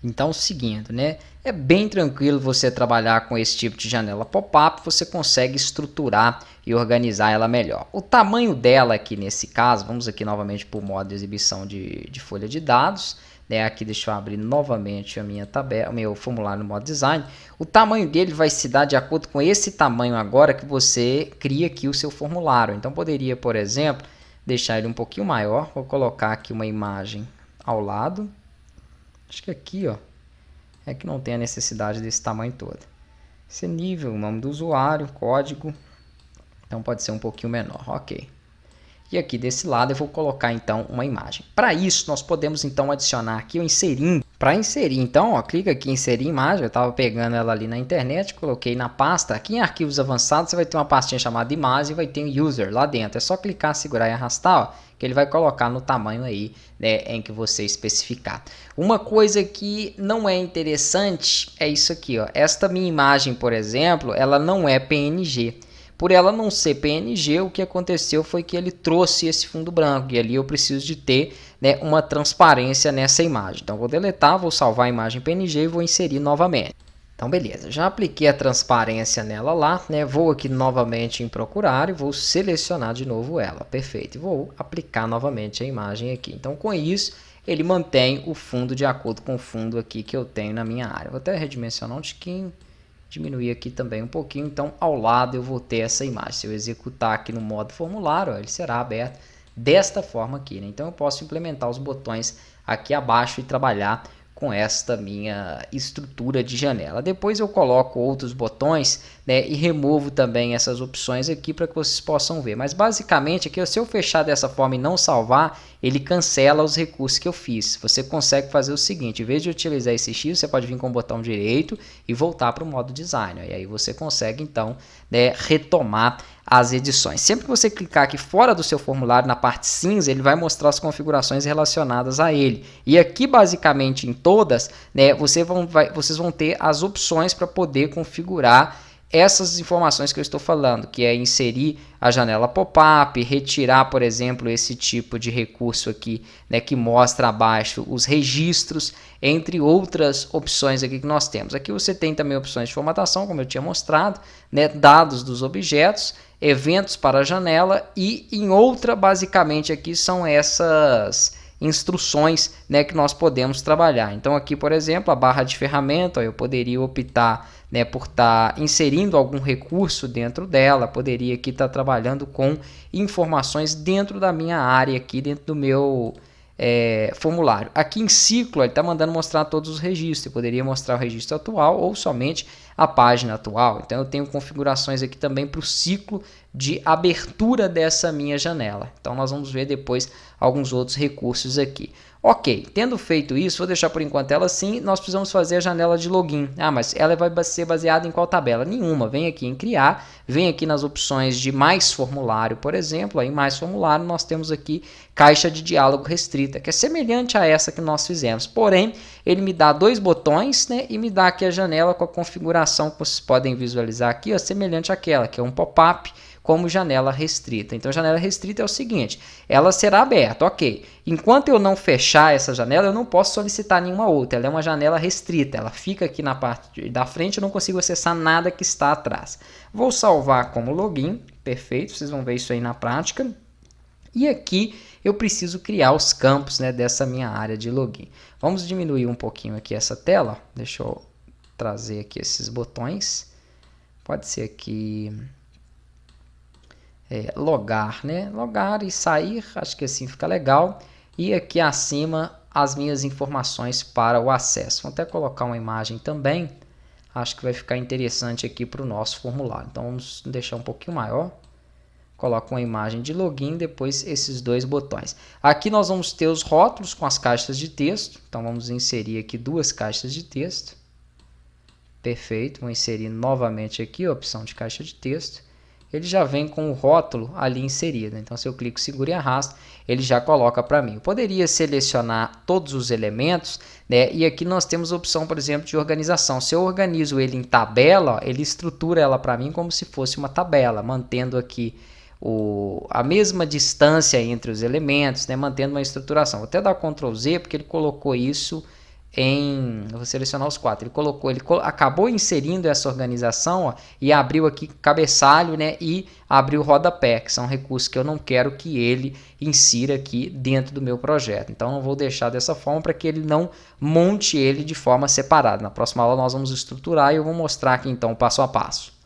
Então, seguindo, né? É bem tranquilo você trabalhar com esse tipo de janela pop-up, você consegue estruturar e organizar ela melhor. O tamanho dela aqui nesse caso, vamos aqui novamente para o modo de exibição de folha de dados, né? Aqui deixa eu abrir novamente a minha tabela, o meu formulário no modo design. O tamanho dele vai se dar de acordo com esse tamanho agora que você cria aqui o seu formulário. Então, poderia, por exemplo, deixar ele um pouquinho maior, vou colocar aqui uma imagem ao lado. Acho que aqui, ó, é que não tem a necessidade desse tamanho todo. Esse é nível, o nome do usuário, código. Então pode ser um pouquinho menor, ok. E aqui desse lado eu vou colocar então uma imagem. Para isso nós podemos então adicionar aqui o inserir. Para inserir então, ó, clica aqui em inserir imagem. Eu estava pegando ela ali na internet, coloquei na pasta. Aqui em arquivos avançados você vai ter uma pastinha chamada imagem e vai ter um user lá dentro. É só clicar, segurar e arrastar, ó, que ele vai colocar no tamanho aí, né, em que você especificar. Uma coisa que não é interessante é isso aqui, ó. Esta minha imagem, por exemplo, ela não é PNG. Por ela não ser PNG, o que aconteceu foi que ele trouxe esse fundo branco e ali eu preciso de ter, né, uma transparência nessa imagem. Então vou deletar, vou salvar a imagem PNG e vou inserir novamente. Então beleza, já apliquei a transparência nela lá, né? Vou aqui novamente em procurar e vou selecionar de novo ela, perfeito. E vou aplicar novamente a imagem aqui. Então com isso ele mantém o fundo de acordo com o fundo aqui que eu tenho na minha área. Vou até redimensionar um tiquinho, diminuir aqui também um pouquinho. Então ao lado eu vou ter essa imagem. Se eu executar aqui no modo formulário, ó, ele será aberto desta forma aqui, né? Então eu posso implementar os botões aqui abaixo e trabalhar com esta minha estrutura de janela. Depois eu coloco outros botões, né, e removo também essas opções aqui para que vocês possam ver. Mas basicamente aqui, se eu fechar dessa forma e não salvar, ele cancela os recursos que eu fiz. Você consegue fazer o seguinte, em vez de utilizar esse X, você pode vir com o botão direito e voltar para o modo design. E aí você consegue então, né, retomar as edições. Sempre que você clicar aqui fora do seu formulário, na parte cinza, ele vai mostrar as configurações relacionadas a ele. E aqui, basicamente, em todas, né, vocês vão ter as opções para poder configurar essas informações que eu estou falando, que é inserir a janela pop-up, retirar, por exemplo, esse tipo de recurso aqui, né, que mostra abaixo os registros, entre outras opções aqui que nós temos. Aqui você tem também opções de formatação, como eu tinha mostrado, né, dados dos objetos, eventos para a janela e em outra, basicamente, aqui são essas instruções, né, que nós podemos trabalhar. Então aqui, por exemplo, a barra de ferramenta, eu poderia optar, né, por estar inserindo algum recurso dentro dela, poderia aqui estar trabalhando com informações dentro da minha área, aqui dentro do meu formulário. Aqui em ciclo ele está mandando mostrar todos os registros, eu poderia mostrar o registro atual ou somente a página atual. Então eu tenho configurações aqui também para o ciclo de abertura dessa minha janela. Então nós vamos ver depois alguns outros recursos aqui. Ok, tendo feito isso, vou deixar por enquanto ela assim, nós precisamos fazer a janela de login. Ah, mas ela vai ser baseada em qual tabela? Nenhuma. Vem aqui em criar, vem aqui nas opções de mais formulário, por exemplo. Aí em mais formulário nós temos aqui caixa de diálogo restrita, que é semelhante a essa que nós fizemos. Porém, ele me dá dois botões, né, e me dá aqui a janela com a configuração que vocês podem visualizar aqui, ó, semelhante àquela, que é um pop-up, como janela restrita. Então, janela restrita é o seguinte, ela será aberta, ok. Enquanto eu não fechar essa janela, eu não posso solicitar nenhuma outra. Ela é uma janela restrita, ela fica aqui na parte da frente, eu não consigo acessar nada que está atrás. Vou salvar como login, perfeito, vocês vão ver isso aí na prática. E aqui eu preciso criar os campos, né, dessa minha área de login. Vamos diminuir um pouquinho aqui essa tela, deixa eu trazer aqui esses botões. Pode ser aqui... logar, né? Logar e sair, acho que assim fica legal. E aqui acima as minhas informações para o acesso. Vou até colocar uma imagem também, acho que vai ficar interessante aqui para o nosso formulário. Então vamos deixar um pouquinho maior. Coloco uma imagem de login, depois esses dois botões. Aqui nós vamos ter os rótulos com as caixas de texto. Então vamos inserir aqui duas caixas de texto. Perfeito, vou inserir novamente aqui a opção de caixa de texto. Ele já vem com o rótulo ali inserido. Então, se eu clico, seguro e arrasto, ele já coloca para mim. Eu poderia selecionar todos os elementos, né? E aqui nós temos a opção, por exemplo, de organização. Se eu organizo ele em tabela, ó, ele estrutura ela para mim como se fosse uma tabela, mantendo aqui a mesma distância entre os elementos, né? Mantendo uma estruturação. Vou até dar Ctrl Z, porque ele colocou isso eu vou selecionar os 4. Ele acabou inserindo essa organização, ó, e abriu aqui cabeçalho, né, e abriu rodapé, que são recursos que eu não quero que ele insira aqui dentro do meu projeto. Então eu vou deixar dessa forma para que ele não monte ele de forma separada. Na próxima aula nós vamos estruturar e eu vou mostrar aqui então passo a passo.